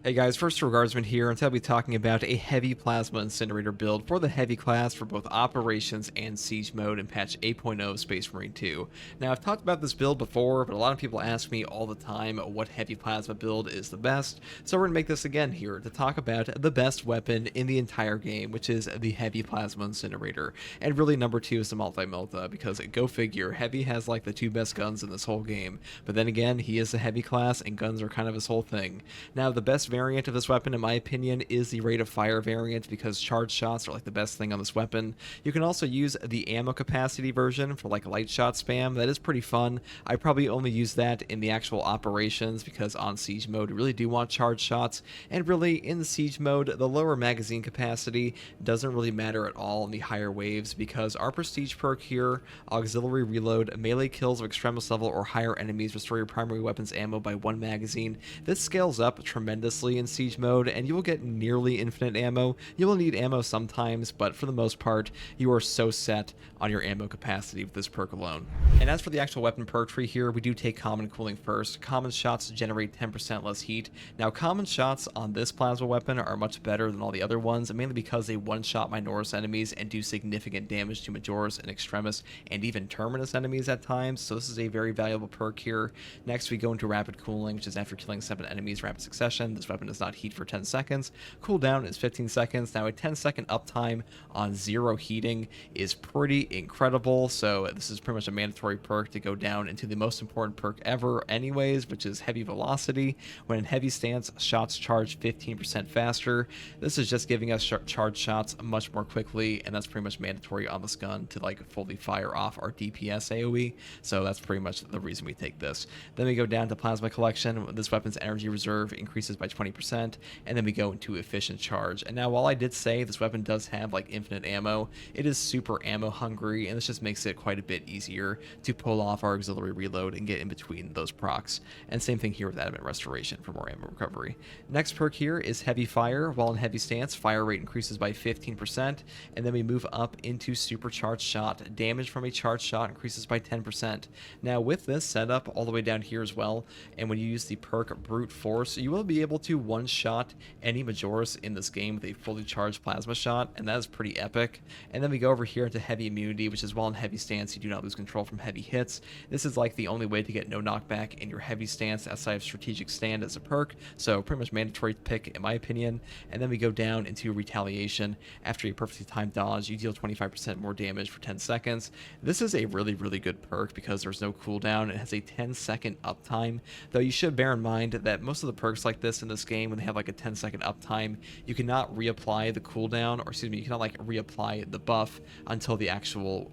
Hey guys, first regardsman here, and today I'll be talking about a heavy plasma incinerator build for the heavy class for both operations and siege mode in patch 8.0 of Space Marine 2. Now I've talked about this build before, but a lot of people ask me all the time what heavy plasma build is the best, so we're going to make this again here to talk about the best weapon in the entire game, which is the heavy plasma incinerator. And really number 2 is the Melta, because go figure, heavy has like the 2 best guns in this whole game, but then again, he is a heavy class and guns are kind of his whole thing. Now the best variant of this weapon, in my opinion, is the rate of fire variant because charge shots are like the best thing on this weapon. You can also use the ammo capacity version for like light shot spam. That is pretty fun. I probably only use that in the actual operations because on siege mode you really do want charge shots, and really in the siege mode the lower magazine capacity doesn't really matter at all in the higher waves because our prestige perk here, auxiliary reload, melee kills of extremis level or higher enemies restore your primary weapons ammo by 1 magazine. This scales up tremendously in siege mode, and you will get nearly infinite ammo. You will need ammo sometimes, but for the most part, you are so set on your ammo capacity with this perk alone. And as for the actual weapon perk tree here, we do take common cooling first. Common shots generate 10% less heat. Now, common shots on this plasma weapon are much better than all the other ones, mainly because they one-shot Minoris enemies and do significant damage to Majoris and Extremis and even Terminus enemies at times, so this is a very valuable perk here. Next, we go into rapid cooling, which is after killing 7 enemies rapid succession. This weapon does not heat for 10 seconds. Cooldown is 15 seconds. Now, a 10-second uptime on 0 heating is pretty incredible, so this is pretty much a mandatory perk to go down into the most important perk ever anyways, which is heavy velocity. When in heavy stance, shots charge 15% faster. This is just giving us charge shots much more quickly, and that's pretty much mandatory on this gun to like fully fire off our DPS AoE, so that's pretty much the reason we take this. Then we go down to plasma collection. This weapon's energy reserve increases by 20%, and then we go into efficient charge. And now, while I did say this weapon does have like infinite ammo, it is super ammo hungry, and this just makes it quite a bit easier to pull off our auxiliary reload and get in between those procs. And same thing here with adamant restoration for more ammo recovery. Next perk here is heavy fire. While in heavy stance, fire rate increases by 15%, and then we move up into supercharged shot. Damage from a charged shot increases by 10%. Now, with this setup all the way down here as well, and when you use the perk brute force, you will be able to one-shot any Majoris in this game with a fully charged plasma shot, and that is pretty epic. And then we go over here into heavy immunity, which is while in heavy stance you do not lose control from heavy hits. This is like the only way to get no knockback in your heavy stance outside of strategic stand as a perk, so pretty much mandatory pick in my opinion. And then we go down into retaliation. After a perfectly timed dodge, you deal 25% more damage for 10 seconds. This is a really good perk because there's no cooldown. It has a 10-second uptime, though you should bear in mind that most of the perks like this in this game, when they have like a 10-second uptime, you cannot reapply the cooldown, or excuse me, you cannot like reapply the buff until the actual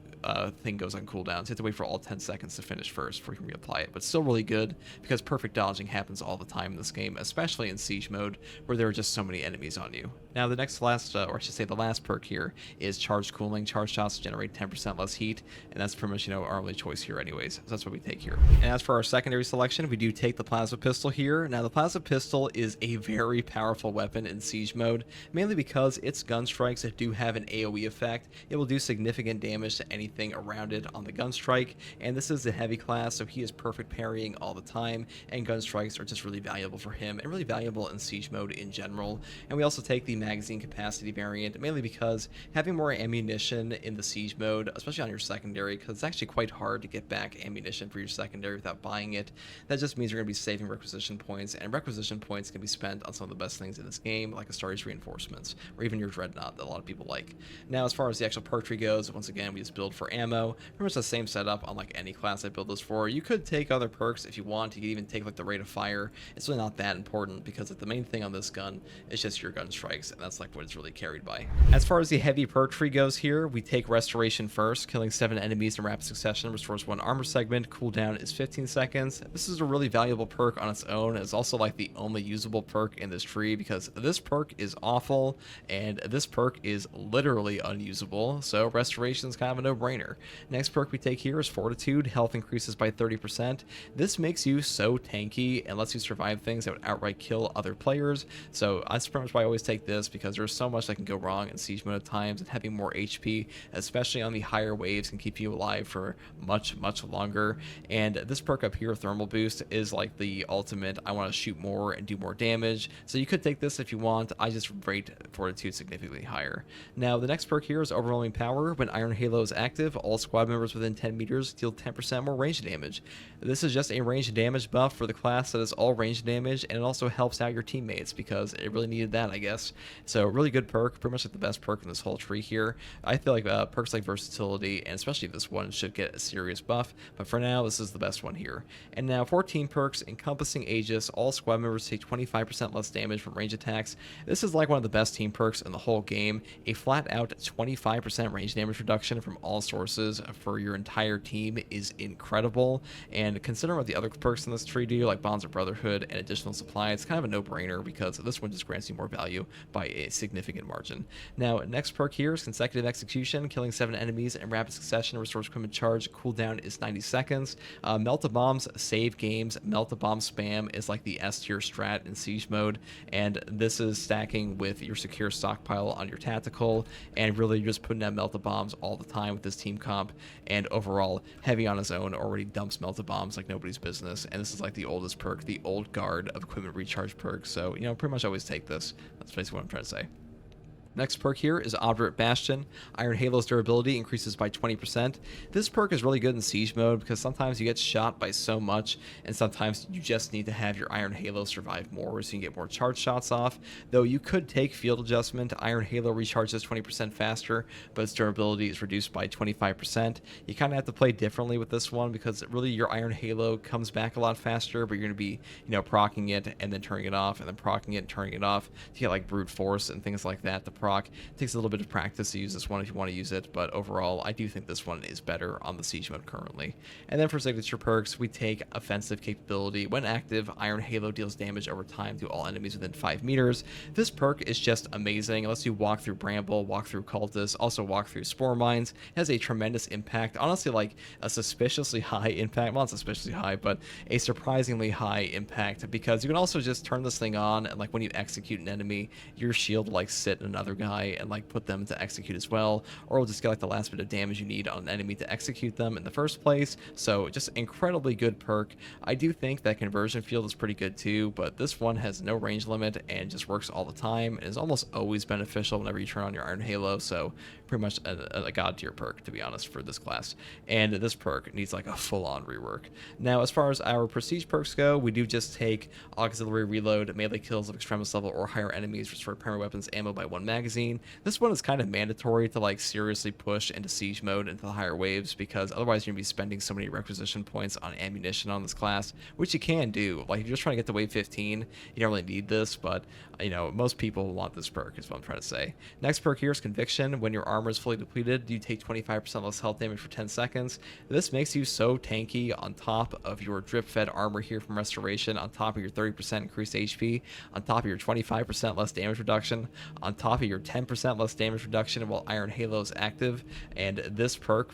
thing goes on cooldown. So you have to wait for all 10 seconds to finish first before you can reapply it. But still really good because perfect dodging happens all the time in this game, especially in siege mode where there are just so many enemies on you. Now the or I should say the last perk here is charged cooling. Charge shots generate 10% less heat, and that's pretty much, our only choice here anyways. So that's what we take here. And as for our secondary selection, we do take the plasma pistol here. Now the plasma pistol is a very powerful weapon in siege mode, mainly because its gun strikes do have an AoE effect. It will do significant damage to anything around it on the gun strike, and this is a heavy class, so he is perfect parrying all the time, and gun strikes are just really valuable for him and really valuable in siege mode in general. And we also take the magazine capacity variant, mainly because having more ammunition in the siege mode, especially on your secondary, because it's actually quite hard to get back ammunition for your secondary without buying it, that just means you're going to be saving requisition points, and requisition points can be spent on some of the best things in this game, like Astartes reinforcements, or even your dreadnought that a lot of people like. Now, as far as the actual perk tree goes, once again, we just build for ammo. Pretty much the same setup on like any class I build this for. You could take other perks if you want. You could even take like the rate of fire. It's really not that important because like, the main thing on this gun is just your gun strikes, and that's like what it's really carried by. As far as the heavy perk tree goes here, we take restoration first. Killing 7 enemies in rapid succession restores 1 armor segment. Cooldown is 15 seconds. This is a really valuable perk on its own. It's also like the only usable perk in this tree because this perk is awful and this perk is literally unusable. So restoration is kind of a no-brainer. no-brainer. Next perk we take here is Fortitude. Health increases by 30%. This makes you so tanky and lets you survive things that would outright kill other players. So that's pretty much why I always take this, because there's so much that can go wrong in siege mode at times, and having more HP, especially on the higher waves, can keep you alive for much longer. And this perk up here, Thermal Boost, is like the ultimate, I want to shoot more and do more damage. So you could take this if you want. I just rate Fortitude significantly higher. Now the next perk here is Overwhelming Power. When Iron Halo is active, all squad members within 10 meters deal 10% more range damage. This is just a range damage buff for the class that is all range damage, and it also helps out your teammates because it really needed that, I guess. So really good perk, pretty much like the best perk in this whole tree here. I feel like perks like Versatility, and especially this one, should get a serious buff, but for now this is the best one here. And now 14 perks, Encompassing Aegis. All squad members take 25% less damage from range attacks. This is like one of the best team perks in the whole game. A flat out 25% range damage reduction from all sources for your entire team is incredible, and considering what the other perks in this tree do, like Bonds of Brotherhood and additional supply, it's kind of a no-brainer because this one just grants you more value by a significant margin. Now next perk here is Consecutive Execution. Killing 7 enemies in rapid succession restores equipment charge. Cooldown is 90 seconds. Melta Bombs save games. Melta Bomb spam is like the S tier strat in siege mode, and this is stacking with your secure stockpile on your tactical, and really just putting out Melta Bombs all the time with this team comp. And overall, Heavy on his own already dumps Melta Bombs like nobody's business, and this is like the oldest perk, the old guard of equipment recharge perks. So pretty much always take this. That's basically what I'm trying to say. Next perk here is Obdurate Bastion. Iron Halo's durability increases by 20%. This perk is really good in siege mode because sometimes you get shot by so much, and sometimes you just need to have your Iron Halo survive more so you can get more charge shots off. Though you could take Field Adjustment. Iron Halo recharges 20% faster, but its durability is reduced by 25%. You kind of have to play differently with this one because really your Iron Halo comes back a lot faster, but you're going to be, proccing it and then turning it off, and then proccing it and turning it off to get like Brute Force and things like that to proc. It takes a little bit of practice to use this one if you want to use it, but overall I do think this one is better on the siege mode currently. And then for signature perks, we take Offensive Capability. When active, Iron Halo deals damage over time to all enemies within 5 meters. This perk is just amazing. It lets you walk through Bramble, walk through Cultists, also walk through Spore Mines. It has a tremendous impact, honestly like a suspiciously high impact, well not suspiciously high, but a surprisingly high impact, because you can also just turn this thing on, and like when you execute an enemy, your shield will like sit in another guy and like put them to execute as well, or it'll just get like the last bit of damage you need on an enemy to execute them in the first place. So just incredibly good perk. I do think that Conversion Field is pretty good too, but this one has no range limit and just works all the time and is almost always beneficial whenever you turn on your Iron Halo. So pretty much a god tier perk, to be honest, for this class. And this perk needs like a full-on rework. Now as far as our prestige perks go, we do just take Auxiliary Reload. Melee kills of extremis level or higher enemies restore primary weapons ammo by 1 magazine. This one is kind of mandatory to like seriously push into siege mode into the higher waves, because otherwise you're gonna be spending so many requisition points on ammunition on this class, which you can do. Like if you're just trying to get to wave 15, you don't really need this, but most people want this perk is what I'm trying to say. Next perk here is Conviction. When your armor is fully depleted, you take 25% less health damage for 10 seconds. This makes you so tanky on top of your drip fed armor here from Restoration, on top of your 30% increased HP, on top of your 25% less damage reduction, on top of your 10% less damage reduction while Iron Halo is active. And this perk,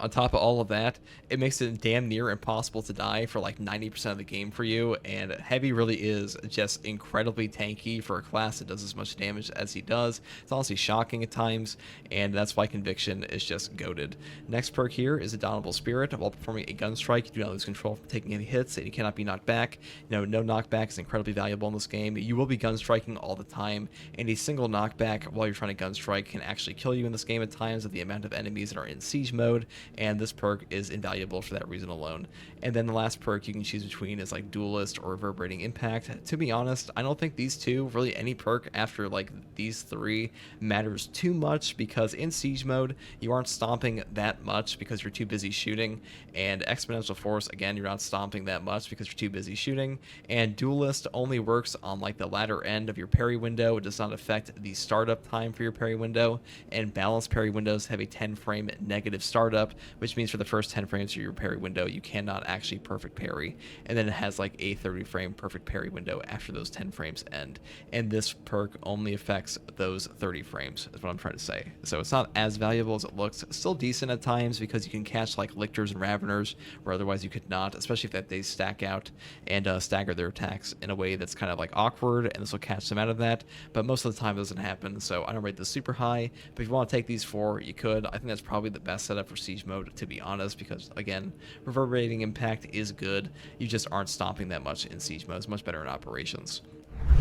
on top of all of that, it makes it damn near impossible to die for like 90% of the game for you, and Heavy really is just incredibly tanky for a class that does as much damage as he does. It's honestly shocking at times, and that's why Conviction is just goated. Next perk here is Indomitable Spirit. While performing a gun strike, you do not lose control from taking any hits, and you cannot be knocked back. No knockback is incredibly valuable in this game. You will be gun striking all the time, and a single knockback while you're trying to gun strike can actually kill you in this game at times with the amount of enemies that are in siege mode, and this perk is invaluable for that reason alone. And then the last perk you can choose between is like Duelist or Reverberating Impact. To be honest, I don't think these two, really any perk after like these three, matters too much, because in siege mode you aren't stomping that much because you're too busy shooting, and Exponential Force, again, you're not stomping that much because you're too busy shooting, and Duelist only works on like the latter end of your parry window. It does not affect the startup time for your parry window, and balanced parry windows have a 10 frame negative startup, which means for the first 10 frames of your parry window, you cannot actually perfect parry. And then it has like a 30 frame perfect parry window after those 10 frames end. And this perk only affects those 30 frames, is what I'm trying to say. So it's not as valuable as it looks. Still decent at times because you can catch like lictors and raveners where otherwise you could not, especially if they stack out and stagger their attacks in a way that's kind of like awkward, and this will catch them out of that. But most of the time it doesn't happen, so I don't rate this super high. But if you want to take these 4, you could. I think that's probably the best setup for siege mode, to be honest, because again, reverberating impact is good. You just aren't stomping that much in siege mode. It's much better in operations.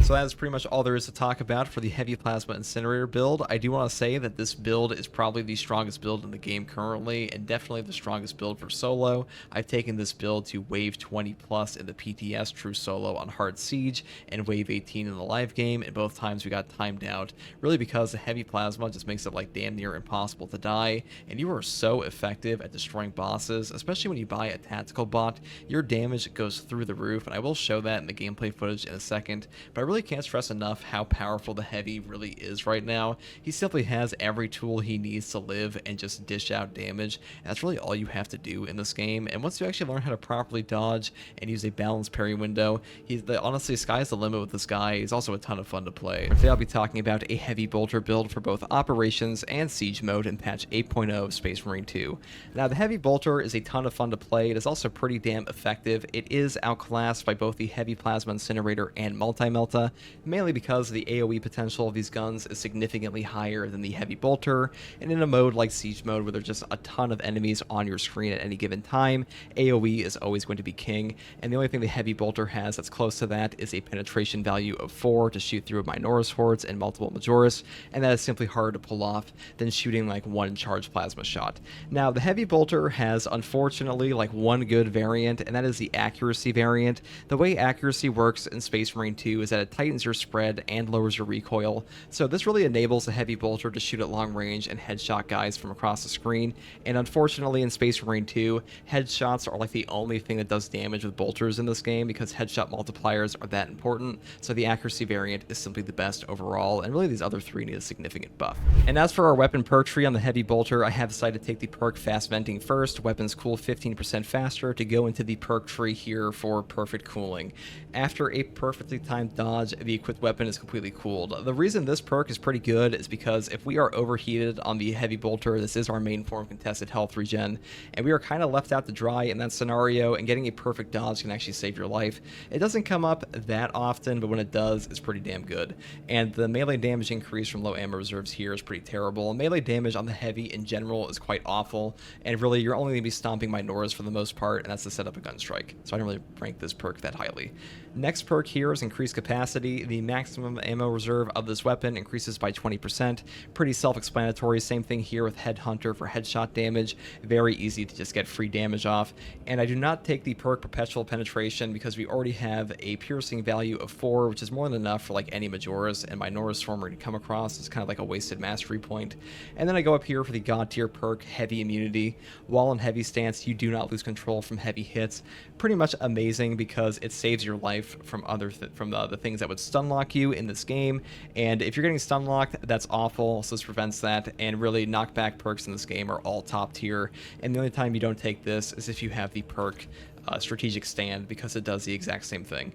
So that is pretty much all there is to talk about for the Heavy Plasma Incinerator build. I do want to say that this build is probably the strongest build in the game currently, and definitely the strongest build for solo. I've taken this build to wave 20 plus in the PTS True Solo on Hard Siege, and wave 18 in the live game, and both times we got timed out, really because the Heavy Plasma just makes it like damn near impossible to die, and you are so effective at destroying bosses, especially when you buy a tactical bot. Your damage goes through the roof, and I will show that in the gameplay footage in a second, but I really can't stress enough how powerful the Heavy really is right now. He simply has every tool he needs to live and just dish out damage. And that's really all you have to do in this game. And once you actually learn how to properly dodge and use a balanced parry window, honestly, sky's the limit with this guy. He's also a ton of fun to play. Today I'll be talking about a Heavy Bolter build for both Operations and Siege mode in patch 8.0 of Space Marine 2. Now, the Heavy Bolter is a ton of fun to play. It is also pretty damn effective. It is outclassed by both the Heavy Plasma Incinerator and Melta, mainly because the AoE potential of these guns is significantly higher than the Heavy Bolter, and in a mode like Siege mode where there's just a ton of enemies on your screen at any given time, AoE is always going to be king, and the only thing the Heavy Bolter has that's close to that is a penetration value of 4 to shoot through Minoris hordes and multiple Majoris, and that is simply harder to pull off than shooting like one charged plasma shot. Now, the Heavy Bolter has unfortunately like one good variant, and that is the accuracy variant. The way accuracy works in Space Marine 2 is that it tightens your spread and lowers your recoil, so this really enables the Heavy Bolter to shoot at long range and headshot guys from across the screen. And unfortunately in Space Marine 2, headshots are like the only thing that does damage with bolters in this game because headshot multipliers are that important, so the accuracy variant is simply the best overall, and really these other 3 need a significant buff. And as for our weapon perk tree on the Heavy Bolter, I have decided to take the perk Fast Venting first. Weapons cool 15% faster to go into the perk tree here for perfect cooling. After a perfectly timed dodge, the equipped weapon is completely cooled. The reason this perk is pretty good is because if we are overheated on the Heavy Bolter, this is our main form contested health regen, and we are kind of left out to dry in that scenario, and getting a perfect dodge can actually save your life. It doesn't come up that often, but when it does, it's pretty damn good. And the melee damage increase from low ammo reserves here is pretty terrible. Melee damage on the Heavy in general is quite awful, and really you're only going to be stomping Minoras for the most part, and that's to set up a gun strike. So I don't really rank this perk that highly. Next perk here is increased capacity. The maximum ammo reserve of this weapon increases by 20%. Pretty self-explanatory. Same thing here with Headhunter for headshot damage. Very easy to just get free damage off. And I do not take the perk Perpetual Penetration because we already have a piercing value of 4, which is more than enough for like any Majoris and Minoris Swarmer to come across. It's kind of like a wasted mastery point. And then I go up here for the God tier perk Heavy Immunity. While in Heavy stance, you do not lose control from heavy hits. Pretty much amazing because it saves your life from the things that would stun lock you in this game, and if you're getting stun locked, that's awful, so this prevents that. And really, knockback perks in this game are all top tier, and the only time you don't take this is if you have the perk Strategic Stand, because it does the exact same thing.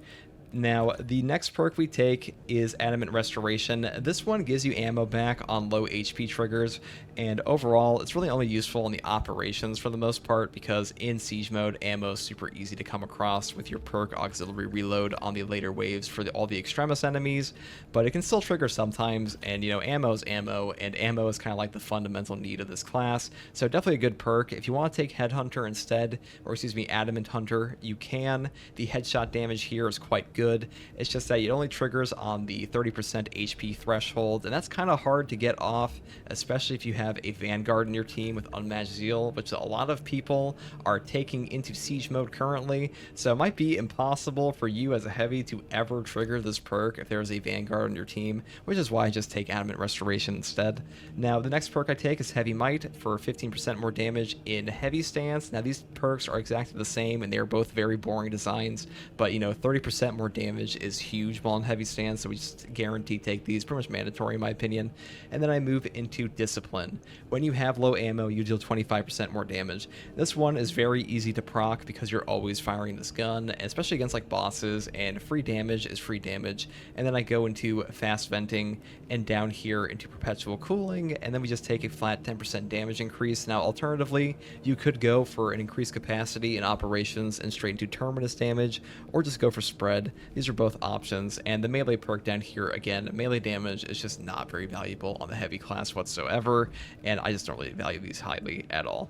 Now, the next perk we take is Adamant Restoration. This one gives you ammo back on low HP triggers, and overall, it's really only useful in the operations for the most part, because in Siege mode, ammo is super easy to come across with your perk Auxiliary Reload on the later waves for all the Extremis enemies, but it can still trigger sometimes, and you know, ammo is ammo, and ammo is kind of like the fundamental need of this class, so definitely a good perk. If you want to take Headhunter instead, or excuse me, Adamant Hunter, you can. The headshot damage here is quite good. It's just that it only triggers on the 30% HP threshold, and that's kind of hard to get off, especially if you have a Vanguard in your team with Unmatched Zeal, which a lot of people are taking into Siege mode currently, so it might be impossible for you as a Heavy to ever trigger this perk if there's a Vanguard on your team, which is why I just take Adamant Restoration instead. Now, the next perk I take is Heavy Might for 15% more damage in Heavy stance. Now, these perks are exactly the same, and they are both very boring designs, but you know, 30% more more damage is huge while on heavy stance, so we just guarantee take these, pretty much mandatory in my opinion. And then I move into Discipline. When you have low ammo, you deal 25% more damage. This one is very easy to proc because you're always firing this gun, especially against like bosses, and free damage is free damage. And then I go into Fast Venting, and down here into Perpetual Cooling, and then we just take a flat 10% damage increase. Now alternatively, you could go for an increased capacity in operations and straight into Terminus damage, or just go for spread. These are both options, and the melee perk down here, again, melee damage is just not very valuable on the heavy class whatsoever, and I just don't really value these highly at all.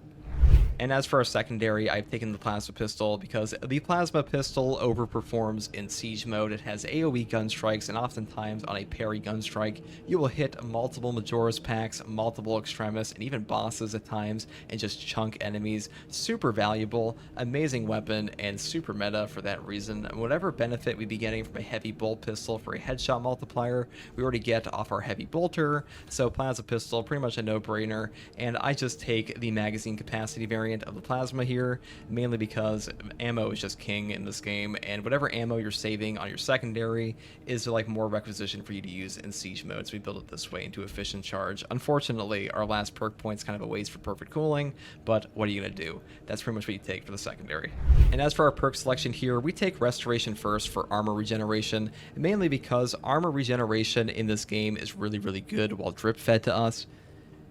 And as for our secondary, I've taken the Plasma Pistol because the Plasma Pistol overperforms in Siege mode. It has AoE gun strikes, and oftentimes on a parry gun strike, you will hit multiple Majora's packs, multiple Extremis, and even bosses at times, and just chunk enemies. Super valuable, amazing weapon, and super meta for that reason. Whatever benefit we'd be getting from a heavy bolt pistol for a headshot multiplier, we already get off our heavy bolter, so Plasma Pistol, pretty much a no-brainer, and I just take the magazine capacity variant of the plasma here, mainly because ammo is just king in this game, and whatever ammo you're saving on your secondary is like more requisition for you to use in Siege mode, so we build it this way into efficient charge. Unfortunately, our last perk point's kind of a waste for perfect cooling, but what are you gonna do? That's pretty much what you take for the secondary. And as for our perk selection here, we take Restoration first for armor regeneration, mainly because armor regeneration in this game is really good while drip fed to us.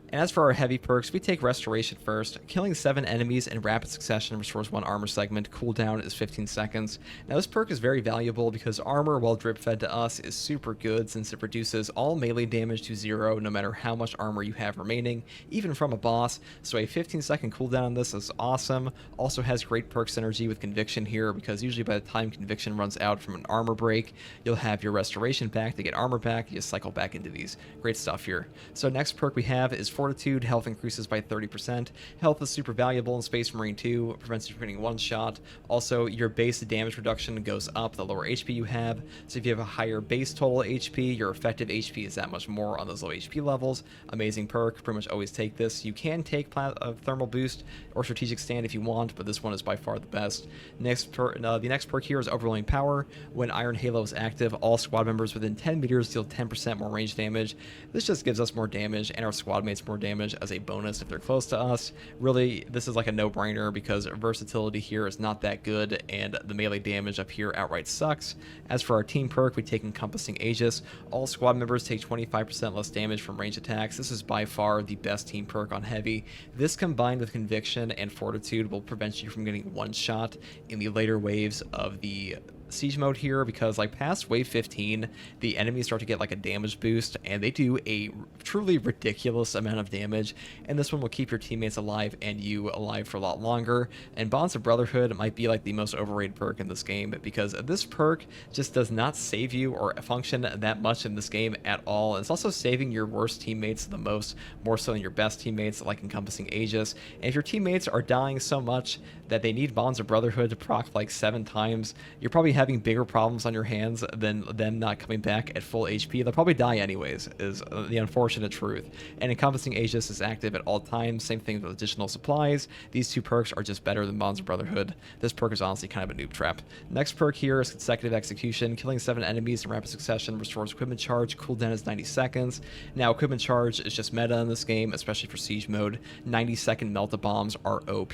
And as for our heavy perks, we take Restoration first. Killing 7 enemies in rapid succession restores 1 armor segment. Cooldown is 15 seconds. Now this perk is very valuable because armor, while drip fed to us, is super good since it reduces all melee damage to 0 no matter how much armor you have remaining, even from a boss. So a 15-second cooldown on this is awesome. Also has great perk synergy with Conviction here, because usually by the time Conviction runs out from an armor break, you'll have your Restoration back to get armor back. You just cycle back into these. Great stuff here. So next perk we have is Fortitude. Health increases by 30%. Health is super valuable in Space Marine 2, prevents you from getting one shot. Also, your base damage reduction goes up the lower HP you have, so if you have a higher base total HP, your effective HP is that much more on those low HP levels. Amazing perk, pretty much always take this. You can take Thermal Boost or Strategic Stand if you want, but this one is by far the best. The next perk here is Overwhelming Power. When Iron Halo is active, all squad members within 10 meters deal 10% more range damage. This just gives us more damage and our squad mates more damage as a bonus if they're close to us. Really, this is like a no-brainer because versatility here is not that good, and the melee damage up here outright sucks. As for our team perk, we take Encompassing Aegis. All squad members take 25% less damage from range attacks. This is by far the best team perk on heavy. This combined with Conviction and Fortitude will prevent you from getting one shot in the later waves of the Siege mode here, because like past wave 15 the enemies start to get like a damage boost, and they do a truly ridiculous amount of damage, and this one will keep your teammates alive and you alive for a lot longer. And Bonds of Brotherhood might be like the most overrated perk in this game, because this perk just does not save you or function that much in this game at all. It's also saving your worst teammates the most, more so than your best teammates, like Encompassing Aegis. And if your teammates are dying so much that they need Bonds of Brotherhood to proc like 7 times, you're probably having bigger problems on your hands than them not coming back at full HP. They'll probably die anyways, is the unfortunate truth. And Encompassing Aegis is active at all times. Same thing with additional supplies. These two perks are just better than Bonds of Brotherhood. This perk is honestly kind of a noob trap. Next perk here is Consecutive Execution. Killing 7 enemies in rapid succession restores equipment charge. Cooldown is 90 seconds. Now, equipment charge is just meta in this game, especially for Siege mode. 90-second Melta bombs are OP.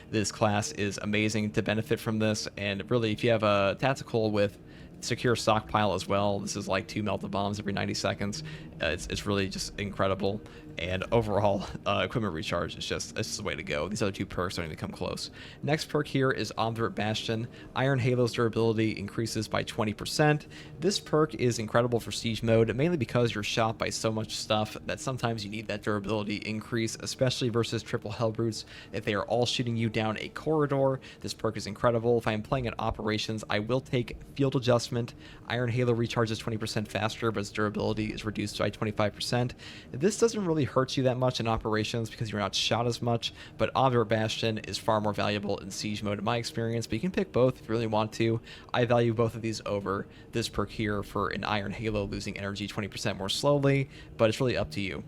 This class is amazing to benefit from this, and really, if you have a tactical with secure stockpile as well, this is like 2 Melta bombs every 90 seconds. It's really just incredible. And overall, equipment recharge is just the way to go. These other 2 perks don't even come close. Next perk here is Obdurate Bastion. Iron Halo's durability increases by 20%. This perk is incredible for Siege mode, mainly because you're shot by so much stuff that sometimes you need that durability increase, especially versus triple Hellbrutes. If they are all shooting you down a corridor, this perk is incredible. If I am playing in operations, I will take Field Adjustment. Iron Halo recharges 20% faster, but its durability is reduced by 25%. This doesn't really hurt you that much in operations because you're not shot as much, but Obdurate Bastion is far more valuable in Siege mode in my experience, but you can pick both if you really want to. I value both of these over this perk here for an Iron Halo losing energy 20% more slowly, but it's really up to you.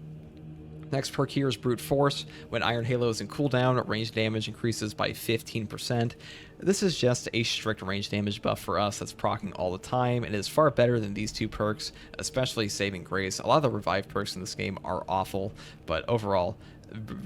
Next perk here is Brute Force. When Iron Halo is in cooldown, range damage increases by 15%. This is just a strict range damage buff for us that's proccing all the time, and is far better than these two perks, especially Saving Grace. A lot of the revive perks in this game are awful, but overall,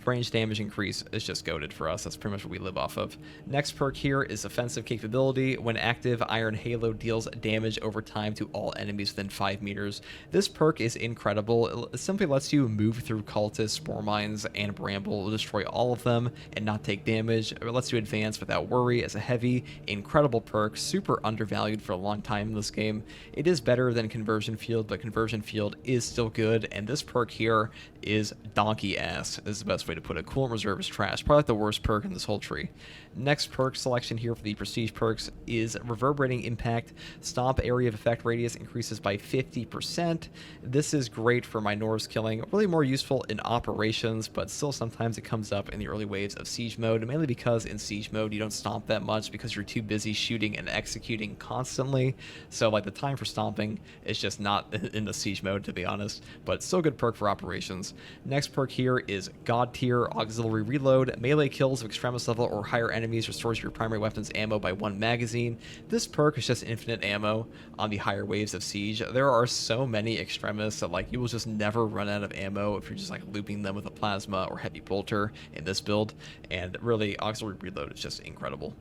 range damage increase is just goated for us. That's pretty much what we live off of. Next perk here is Offensive Capability. When active, Iron Halo deals damage over time to all enemies within 5 meters. This perk is incredible. It simply lets you move through cultists, spore mines, and bramble, destroy all of them, and not take damage. It lets you advance without worry as a heavy, incredible perk, super undervalued for a long time in this game. It is better than Conversion Field, but Conversion Field is still good, and this perk here is donkey ass. This is the best way to put it. Coolant Reserve is trash. Probably like the worst perk in this whole tree. Next perk selection here for the prestige perks is Reverberating Impact. Stomp area of effect radius increases by 50%. This is great for Minor's killing. Really more useful in operations, but still sometimes it comes up in the early waves of siege mode, mainly because in siege mode you don't stomp that much because you're too busy shooting and executing constantly. So like the time for stomping is just not in the siege mode, to be honest, but still good perk for operations. Next perk here is God Tier Auxiliary Reload. Melee kills of Extremis level or higher enemies restores your primary weapon's ammo by 1 magazine. This perk is just infinite ammo on the higher waves of siege. There are so many Extremis that like you will just never run out of ammo if you're just like looping them with a plasma or heavy bolter in this build, and really Auxiliary Reload is just incredible.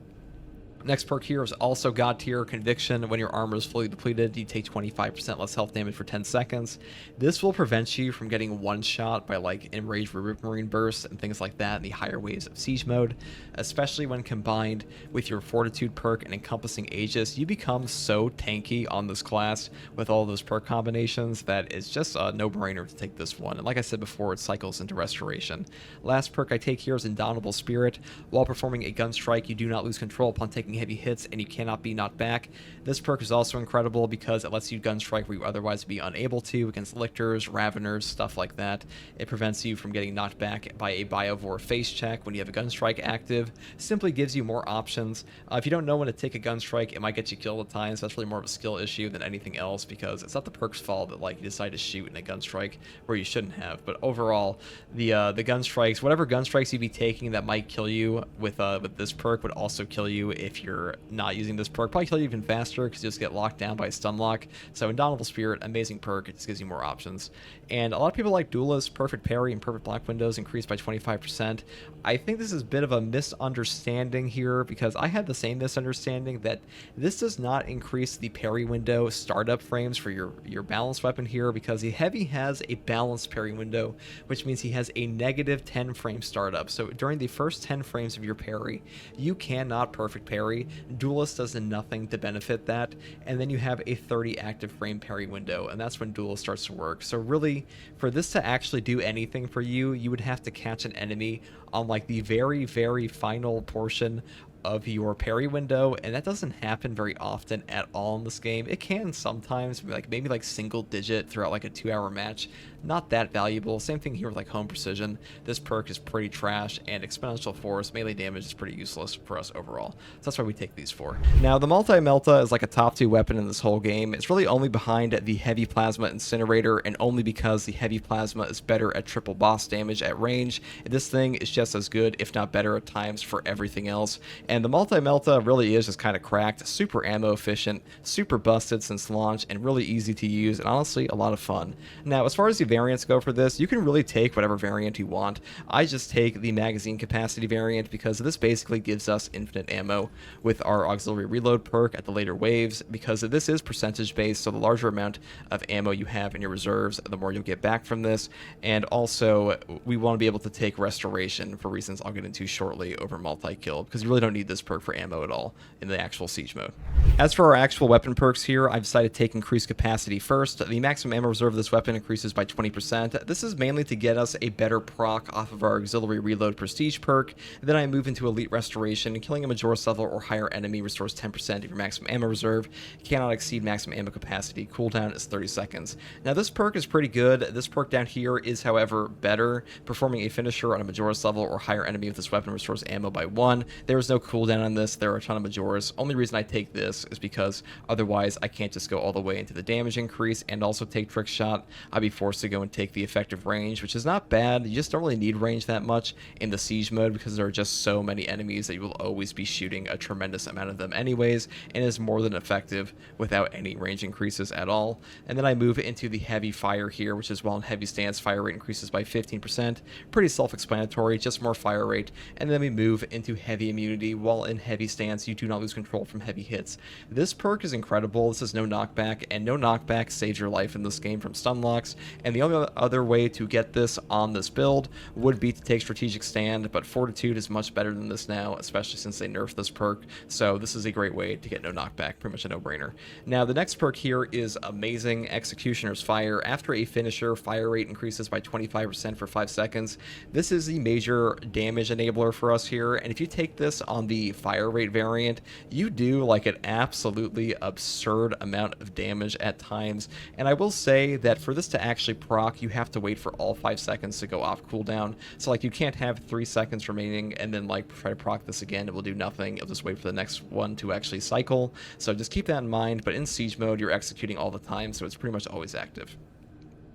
Next perk here is also God Tier Conviction. When your armor is fully depleted, you take 25% less health damage for 10 seconds. This will prevent you from getting one-shot by like Enraged Marine Bursts and things like that in the higher waves of siege mode, especially when combined with your Fortitude perk and Encompassing Aegis. You become so tanky on this class with all those perk combinations that it's just a no-brainer to take this one. And like I said before, it cycles into Restoration. Last perk I take here is Indomitable Spirit. While performing a gun strike, you do not lose control upon taking heavy hits, and you cannot be knocked back. This perk is also incredible because it lets you gun strike where you otherwise would be unable to against lictors, raveners, stuff like that. It prevents you from getting knocked back by a Biovore face check when you have a gun strike active. Simply gives you more options. If you don't know when to take a gun strike, it might get you killed at times. That's really more of a skill issue than anything else, because it's not the perk's fault that like you decide to shoot in a gun strike where you shouldn't have. But overall, the gun strikes, whatever gun strikes you'd be taking that might kill you with this perk would also kill you if you're not using this perk. Probably kill you even faster because you just get locked down by a stun lock. So Indomitable Spirit, amazing perk. It just gives you more options. And a lot of people like Duelist, Perfect Parry, and Perfect Block windows increased by 25%. I think this is a bit of a misunderstanding here, because I had the same misunderstanding that this does not increase the parry window startup frames for your balanced weapon here, because the heavy has a balanced parry window, which means he has a negative 10 frame startup. So during the first 10 frames of your parry, you cannot perfect parry. Duelist does nothing to benefit that, and then you have a 30 active frame parry window, and that's when Duelist starts to work. So really, for this to actually do anything for you, you would have to catch an enemy on like the very, very final portion of your parry window, and that doesn't happen very often at all in this game. It can sometimes, like maybe like single digit throughout like a 2-hour match. Not that valuable. Same thing here with like Home Precision. This perk is pretty trash, and Exponential Force melee damage is pretty useless for us overall. So that's why we take these 4. Now the Melta is like a top 2 weapon in this whole game. It's really only behind the Heavy Plasma Incinerator, and only because the Heavy Plasma is better at triple boss damage at range. This thing is just as good, if not better at times, for everything else. And the Melta really is just kind of cracked, super ammo efficient, super busted since launch, and really easy to use, and honestly a lot of fun. Now as far as the variants go for this, you can really take whatever variant you want. I just take the magazine capacity variant because this basically gives us infinite ammo with our auxiliary reload perk at the later waves, because this is percentage based, so the larger amount of ammo you have in your reserves, the more you'll get back from this. And also we want to be able to take restoration for reasons I'll get into shortly over multi-kill, because you really don't need this perk for ammo at all in the actual siege mode. As for our actual weapon perks here, I've decided to take increased capacity first. The maximum ammo reserve of this weapon increases by 20%. This is mainly to get us a better proc off of our auxiliary reload prestige perk. Then I move into elite restoration. Killing a Majoris level or higher enemy restores 10% of your maximum ammo reserve. Cannot exceed maximum ammo capacity. Cooldown is 30 seconds. Now this perk is pretty good. This perk down here is, however, better. Performing a finisher on a Majoris level or higher enemy with this weapon restores ammo by 1. There is no cooldown on this. There are a ton of Majoras. Only reason I take this is because otherwise I can't just go all the way into the damage increase and also take Trick Shot. I'd be forced to go and take the effective range, which is not bad. You just don't really need range that much in the siege mode because there are just so many enemies that you will always be shooting a tremendous amount of them anyways, and is more than effective without any range increases at all. And then I move into the heavy fire here, which is while in heavy stance, fire rate increases by 15%. Pretty self-explanatory, just more fire rate. And then we move into heavy immunity. While in heavy stance, you do not lose control from heavy hits. This perk is incredible. This is no knockback, and no knockback saves your life in this game from stun locks. And the only other way to get this on this build would be to take strategic stand, but fortitude is much better than this now, especially since they nerfed this perk. So this is a great way to get no knockback, pretty much a no-brainer. Now the next perk here is amazing, Executioner's Fire. After a finisher, fire rate increases by 25% for 5 seconds. This is the major damage enabler for us here, and if you take this on the fire rate variant, you do like an absolutely absurd amount of damage at times. And I will say that for this to actually proc, you have to wait for all 5 seconds to go off cooldown. So like you can't have 3 seconds remaining and then like try to proc this again. It will do nothing. You'll just wait for the next one to actually cycle. So just keep that in mind. But in siege mode, you're executing all the time, so it's pretty much always active.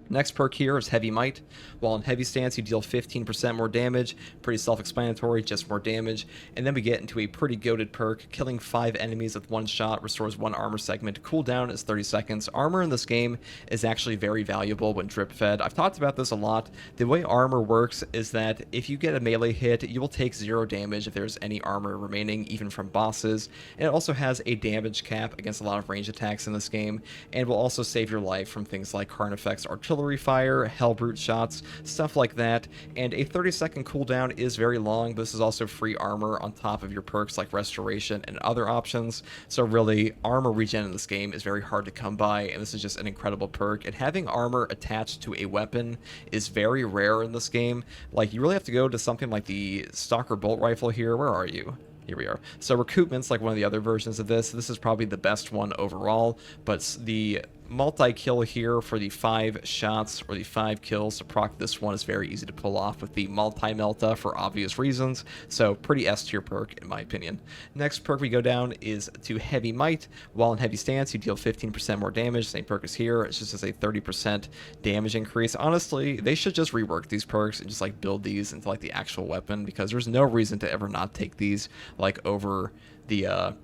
Next perk here is Heavy Might. While in heavy stance, you deal 15% more damage. Pretty self-explanatory, just more damage. And then we get into a pretty goated perk. Killing 5 enemies with 1 shot restores 1 armor segment. Cooldown is 30 seconds. Armor in this game is actually very valuable when drip fed. I've talked about this a lot. The way armor works is that if you get a melee hit, you will take 0 damage if there's any armor remaining, even from bosses. And it also has a damage cap against a lot of range attacks in this game, and will also save your life from things like Carnifex artillery fire, Hellbrute shots, stuff like that. And a 30-second cooldown is very long. This is also free armor on top of your perks like restoration and other options. So really, armor regen in this game is very hard to come by, and this is just an incredible perk. And having armor attached to a weapon is very rare in this game. Like, you really have to go to something like the Stalker bolt rifle here. Where are you? Here we are. So Recoupment's like one of the other versions of this. This is probably the best one overall, but the multi-kill here for the 5 shots or the 5 kills to proc this one is very easy to pull off with the multi-Melta for obvious reasons, so pretty S tier perk in my opinion. Next perk we go down is to Heavy Might. While in heavy stance, you deal 15% more damage. Same perk as here. It's just as a 30% damage increase. Honestly, they should just rework these perks and just like build these into like the actual weapon, because there's no reason to ever not take these like over the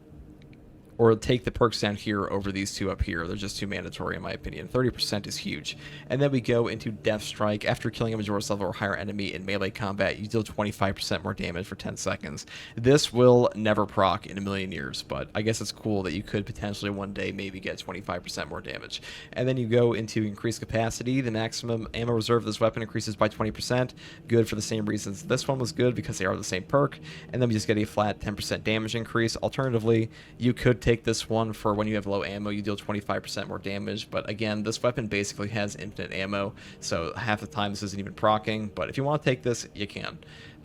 or take the perks down here over these two up here. They're just too mandatory in my opinion. 30% is huge. And then we go into Death Strike. After killing a Majora's level or higher enemy in melee combat, you deal 25% more damage for 10 seconds. This will never proc in a million years, but I guess it's cool that you could potentially one day maybe get 25% more damage. And then you go into Increased Capacity. The maximum ammo reserve of this weapon increases by 20%. Good for the same reasons this one was good, because they are the same perk. And then we just get a flat 10% damage increase. Alternatively, you could take this one for when you have low ammo, you deal 25% more damage, but again, this weapon basically has infinite ammo, so half the time this isn't even proccing, but if you want to take this, you can.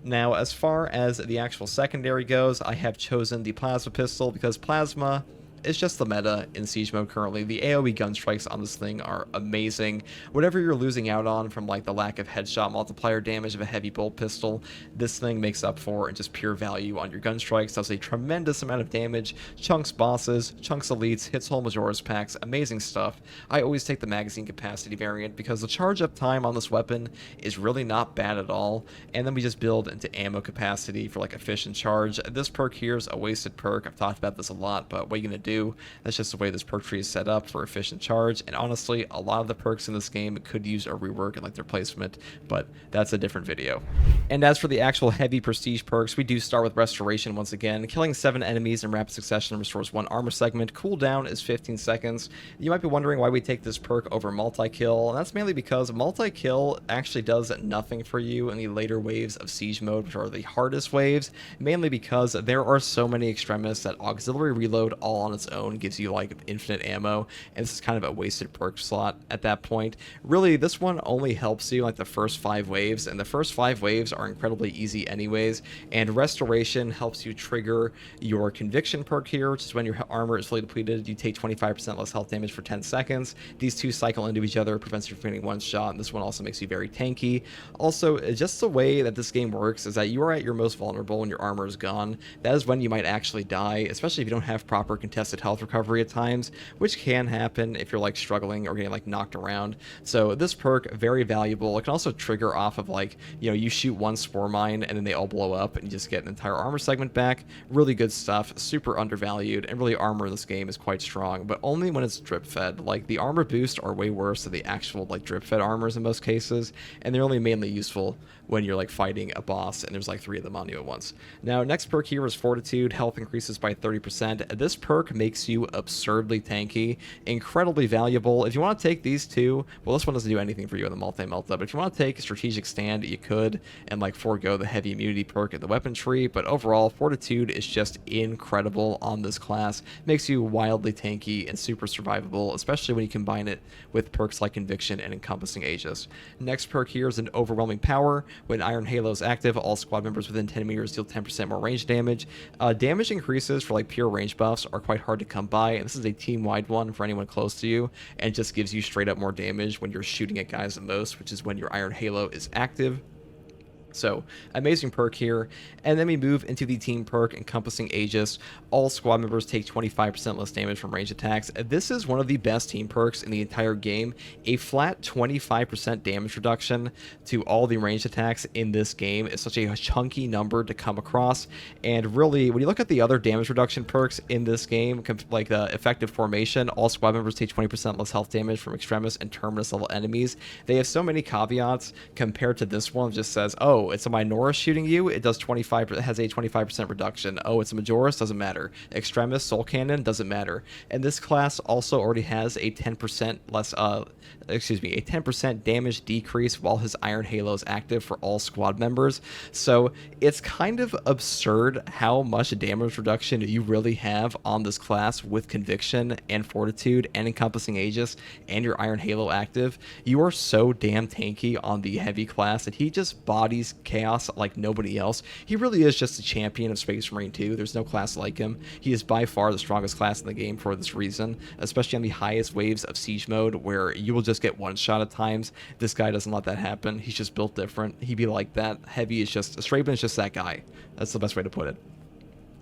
Now, as far as the actual secondary goes, I have chosen the Plasma Pistol because Plasma it's just the meta in Siege mode currently. The AoE gun strikes on this thing are amazing. Whatever you're losing out on from like the lack of headshot multiplier damage of a heavy bolt pistol, this thing makes up for in just pure value on your gun strikes. Does a tremendous amount of damage, chunks bosses, chunks elites, hits whole Majora's packs, amazing stuff. I always take the magazine capacity variant because the charge up time on this weapon is really not bad at all, and then we just build into ammo capacity for like efficient charge. This perk here is a wasted perk. I've talked about this a lot, but what are you gonna do? That's just the way this perk tree is set up for efficient charge, and honestly, a lot of the perks in this game could use a rework and like their placement, but that's a different video. And as for the actual heavy prestige perks, we do start with restoration once again. Killing 7 enemies in rapid succession restores 1 armor segment. Cooldown is 15 seconds. You might be wondering why we take this perk over multi-kill, and that's mainly because multi-kill actually does nothing for you in the later waves of Siege mode, which are the hardest waves, mainly because there are so many extremists that auxiliary reload all on a its own gives you like infinite ammo, and this is kind of a wasted perk slot at that point. Really, this one only helps you like the first 5 waves, and the first 5 waves are incredibly easy anyways, and Restoration helps you trigger your Conviction perk here, which is when your armor is fully depleted, you take 25% less health damage for 10 seconds. These two cycle into each other, prevents you from getting one shot, and this one also makes you very tanky. Also, just the way that this game works is that you are at your most vulnerable when your armor is gone. That is when you might actually die, especially if you don't have proper contested health recovery at times, which can happen if you're like struggling or getting like knocked around. So this perk, very valuable. It can also trigger off of like, you know, you shoot one spore mine and then they all blow up and you just get an entire armor segment back. Really good stuff, super undervalued, and really armor in this game is quite strong, but only when it's drip fed. Like the armor boosts are way worse than the actual like drip fed armors in most cases, and they're only mainly useful when you're like fighting a boss and there's like 3 of them on you at once. Now, next perk here is Fortitude. Health increases by 30%. This perk makes you absurdly tanky, incredibly valuable. If you want to take these two, well, this one doesn't do anything for you in the multi-melta, but if you want to take a strategic stand, you could, and like forego the heavy immunity perk in the weapon tree. But overall, Fortitude is just incredible on this class. Makes you wildly tanky and super survivable, especially when you combine it with perks like Conviction and Encompassing Aegis. Next perk here is an Overwhelming Power. When Iron Halo is active, all squad members within 10 meters deal 10% more range damage. Damage increases for like pure range buffs are quite hard to come by, and this is a team-wide one for anyone close to you, and just gives you straight up more damage when you're shooting at guys the most, which is when your Iron Halo is active. So, amazing perk here. And then we move into the team perk, Encompassing Aegis. All squad members take 25% less damage from range attacks. This is one of the best team perks in the entire game. A flat 25% damage reduction to all the ranged attacks in this game is such a chunky number to come across. And really, when you look at the other damage reduction perks in this game, like the Effective Formation, all squad members take 20% less health damage from Extremis and Terminus level enemies. They have so many caveats compared to this one. It just says, oh, it's a Minoris shooting you, it does 25%, it has a 25% reduction. Oh, it's a Majoris, doesn't matter. Extremis, Soul Cannon, doesn't matter. And this class also already has a 10% less, a 10% damage decrease while his Iron Halo is active for all squad members. So it's kind of absurd how much damage reduction you really have on this class with Conviction and Fortitude and Encompassing Aegis and your Iron Halo active. You are so damn tanky on the heavy class that he just bodies chaos like nobody else. He really is just a champion of Space Marine 2. There's no class like him. He is by far the strongest class in the game for this reason, especially on the highest waves of siege mode where you will just get one shot at times. This guy doesn't let that happen. He's just built different. He'd be like that. Heavy is just, Straben is just that guy. That's the best way to put it.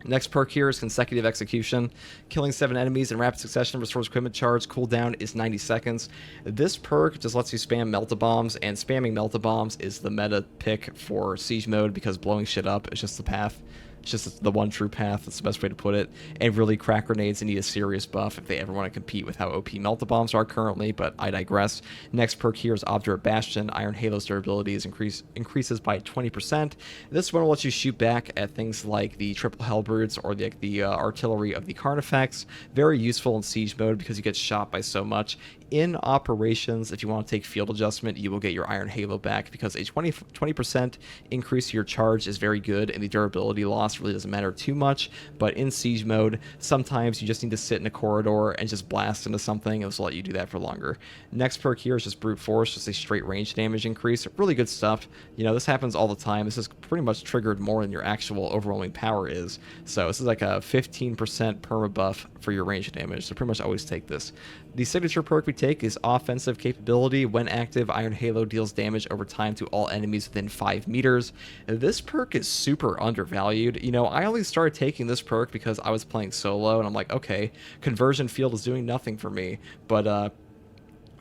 Next perk here is Consecutive Execution. Killing 7 enemies in rapid succession restores equipment charge. Cooldown is 90 seconds. This perk just lets you spam Melta Bombs, and spamming Melta Bombs is the meta pick for Siege mode because blowing shit up is just the path. It's just the one true path. That's the best way to put it. And really, crack grenades need a serious buff if they ever want to compete with how OP Melta Bombs are currently, but I digress. Next perk here is Obdurate Bastion. Iron Halo's durability increases by 20%. This one will let you shoot back at things like the Triple Hellbrutes or the artillery of the Carnifex. Very useful in Siege mode because you get shot by so much. In operations, if you want to take field adjustment, you will get your Iron Halo back because a 20% increase to your charge is very good, and the durability loss really doesn't matter too much. But in siege mode, sometimes you just need to sit in a corridor and just blast into something, and this will let you do that for longer. Next perk here is just Brute Force, just a straight range damage increase. Really good stuff. You know, this happens all the time. This is pretty much triggered more than your actual overwhelming power is. So this is like a 15% perma buff for your range damage, so pretty much always take this. The signature perk we take is Offensive Capability. When active, Iron Halo deals damage over time to all enemies within 5 meters. This perk is super undervalued. You know, I only started taking this perk because I was playing solo, and I'm like, okay, Conversion Field is doing nothing for me, but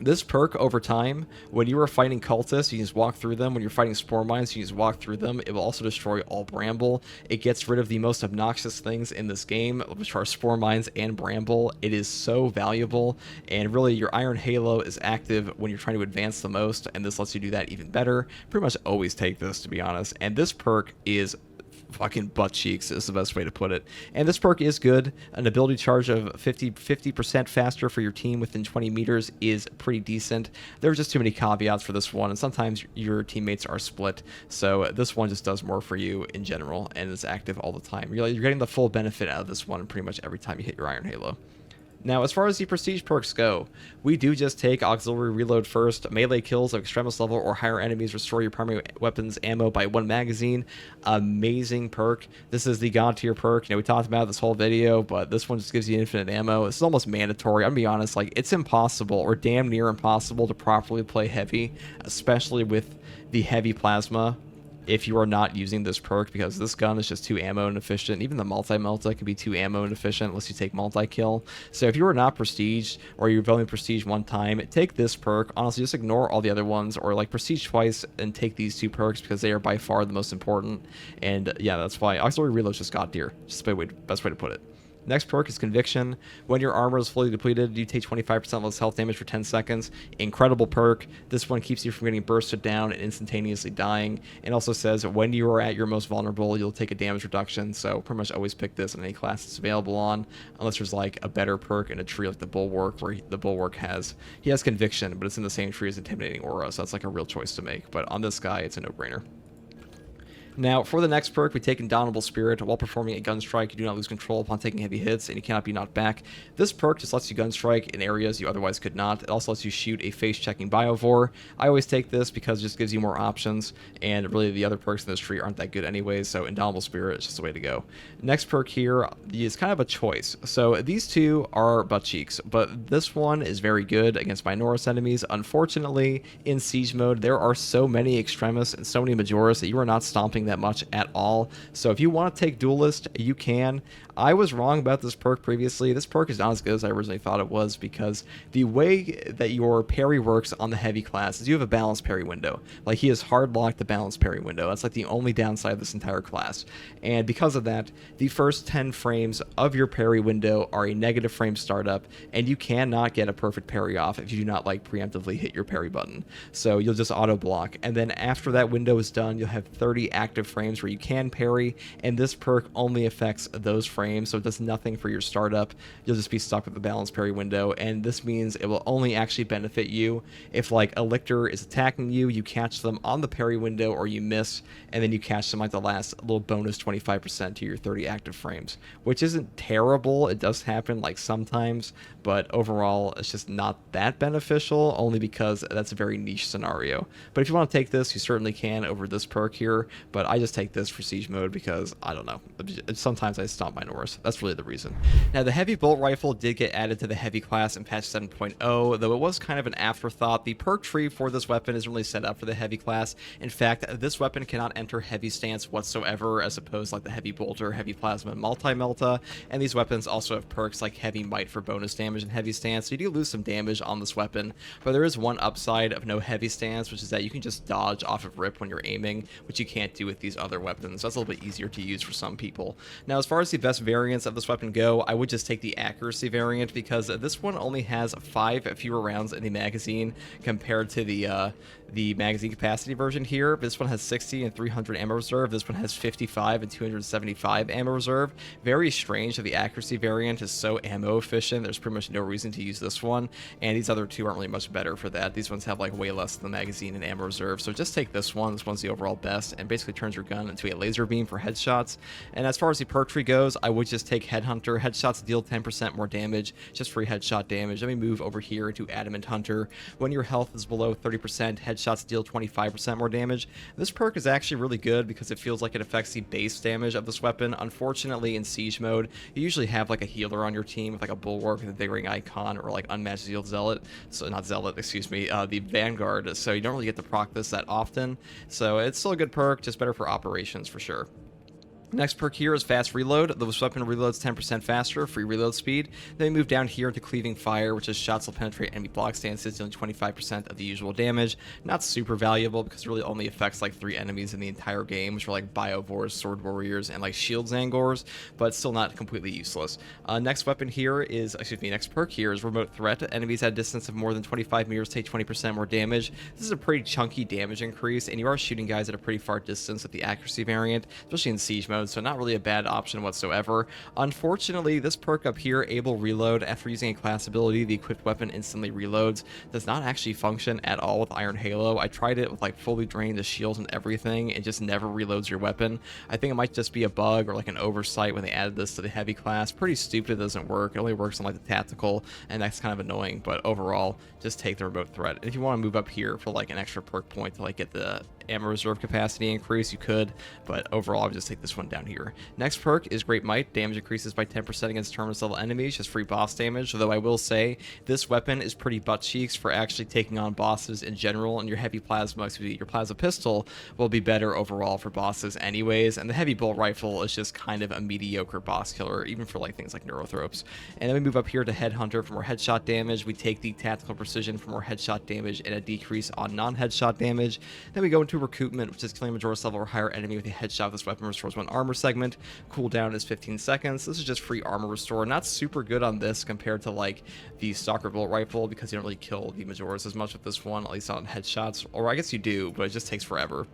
this perk over time, when you are fighting cultists, you just walk through them. When you're fighting spore mines, you just walk through them. It will also destroy all bramble. It gets rid of the most obnoxious things in this game, which are spore mines and bramble. It is so valuable, and really your Iron Halo is active when you're trying to advance the most, and this lets you do that even better. Pretty much always take this, to be honest. And this perk is fucking butt cheeks is the best way to put it. And this perk is good. An ability charge of 50% faster for your team within 20 meters is pretty decent. There's just too many caveats for this one, and sometimes your teammates are split, so this one just does more for you in general, and is active all the time. You're getting the full benefit out of this one pretty much every time you hit your Iron Halo. Now, as far as the prestige perks go, we do just take auxiliary reload first. Melee kills of extremis level or higher enemies restore your primary weapon's ammo by 1 magazine. Amazing perk. This is the god tier perk. We talked about this whole video, but this one just gives you infinite ammo. It's almost mandatory. I'm gonna be honest, like, it's impossible or damn near impossible to properly play heavy, especially with the heavy plasma, if you are not using this perk, because this gun is just too ammo inefficient. Even the Melta can be too ammo inefficient unless you take multi-kill. So if you are not prestige, or you've only prestige one time, take this perk. Honestly, just ignore all the other ones, or like prestige twice and take these 2 perks, because they are by far the most important. And yeah, that's why auxiliary reload is just god tier. Just the best way to put it. Next perk is Conviction. When your armor is fully depleted, you take 25% less health damage for 10 seconds. Incredible perk. This one keeps you from getting bursted down and instantaneously dying. It also says when you are at your most vulnerable, you'll take a damage reduction. So pretty much always pick this in any class it's available on, unless there's like a better perk in a tree like the Bulwark, where the Bulwark has Conviction, but it's in the same tree as Intimidating Aura, so that's like a real choice to make. But on this guy, it's a no-brainer. Now, for the next perk, we take Indomitable Spirit. While performing a gun strike, you do not lose control upon taking heavy hits, and you cannot be knocked back. This perk just lets you gun strike in areas you otherwise could not. It also lets you shoot a face-checking Biovore. I always take this because it just gives you more options, and really the other perks in this tree aren't that good anyways, so Indomitable Spirit is just the way to go. Next perk here is kind of a choice. So these 2 are butt cheeks, but this one is very good against Minoris enemies. Unfortunately, in Siege mode, there are so many Extremis and so many Majoris that you are not stomping that much at all. So if you want to take Duelist, you can. I was wrong about this perk previously. This perk is not as good as I originally thought it was, because the way that your parry works on the heavy class is you have a balanced parry window. Like, he has hard locked the balanced parry window. That's like the only downside of this entire class. And because of that, the first 10 frames of your parry window are a negative frame startup, and you cannot get a perfect parry off if you do not like preemptively hit your parry button. So you'll just auto block, and then after that window is done, you'll have 30 active frames where you can parry, and this perk only affects those frames, so it does nothing for your startup. You'll just be stuck with the balanced parry window, and this means it will only actually benefit you if, like, a lictor is attacking you, you catch them on the parry window, or you miss, and then you catch them at the last little bonus 25% to your 30 active frames, which isn't terrible. It does happen, like, sometimes, but overall it's just not that beneficial, only because that's a very niche scenario. But if you want to take this, you certainly can over this perk here, but I just take this for Siege mode because, I don't know, sometimes I stomp Minoris. That's really the reason. Now, the heavy bolt rifle did get added to the heavy class in patch 7.0, though it was kind of an afterthought. The perk tree for this weapon isn't really set up for the heavy class. In fact, this weapon cannot enter heavy stance whatsoever, as opposed to like the heavy bolter, heavy plasma, and multi-melta, and these weapons also have perks like heavy might for bonus damage and heavy stance, so you do lose some damage on this weapon, but there is one upside of no heavy stance, which is that you can just dodge off of rip when you're aiming, which you can't do with these other weapons. So that's a little bit easier to use for some people. Now, as far as the best variants of this weapon go, I would just take the accuracy variant, because this one only has 5 fewer rounds in the magazine compared to the magazine capacity version here. This one has 60 and 300 ammo reserve. This one has 55 and 275 ammo reserve. Very strange that the accuracy variant is so ammo efficient. There's pretty much no reason to use this one, and these other 2 aren't really much better for that. These ones have like way less than the magazine and ammo reserve, so just take this one. This one's the overall best, and basically turns your gun into a laser beam for headshots. And as far as the perk tree goes, I would just take Headhunter. Headshots deal 10% more damage, just free headshot damage. Let me move over here to Adamant Hunter. When your health is below 30%, headshots deal 25% more damage. This perk is actually really good because it feels like it affects the base damage of this weapon. Unfortunately, in Siege mode, you usually have like a healer on your team with like a Bulwark with a big ring icon, or like Unmatched Zealot, so not Zealot, excuse me, the Vanguard, so you don't really get to proc this that often. So it's still a good perk, just better for operations for sure. Next perk here is Fast Reload. This weapon reloads 10% faster, free reload speed. Then we move down here into Cleaving Fire, which is shots will penetrate enemy block stances, dealing 25% of the usual damage. Not super valuable because it really only affects like 3 enemies in the entire game, which are like Biovores, Sword Warriors, and like Shield Zangors, but still not completely useless. Next perk here is Remote Threat. Enemies at a distance of more than 25 meters take 20% more damage. This is a pretty chunky damage increase, and you are shooting guys at a pretty far distance with the accuracy variant, especially in Siege mode. mode, so not really a bad option whatsoever. Unfortunately, this perk up here, Able Reload, after using a class ability, the equipped weapon instantly reloads, does not actually function at all with Iron Halo. I tried it with like fully draining the shields and everything, it just never reloads your weapon. I think it might just be a bug or like an oversight when they added this to the heavy class. Pretty stupid, it doesn't work. It only works on like the tactical, and that's kind of annoying, but overall, just take the remote threat. And if you want to move up here for like an extra perk point to like get the ammo reserve capacity increase, you could, but overall I would just take this one down here. Next perk is Great Might. Damage increases by 10% against terminus level enemies, just free boss damage, though I will say this weapon is pretty butt cheeks for actually taking on bosses in general, and your heavy plasma, your plasma pistol will be better overall for bosses anyways, and the heavy bolt rifle is just kind of a mediocre boss killer, even for like things like neurothropes. And then we move up here to Headhunter for more headshot damage. We take the tactical precision for more headshot damage and a decrease on non-headshot damage. Then we go into Recoupment, which is killing a Majora's level or higher enemy with a headshot. This weapon restores 1 armor segment. Cooldown is 15 seconds. This is just free armor restore. Not super good on this compared to like the Stalker Bolt Rifle, because you don't really kill the Majoras as much with this one, at least on headshots. Or I guess you do, but it just takes forever.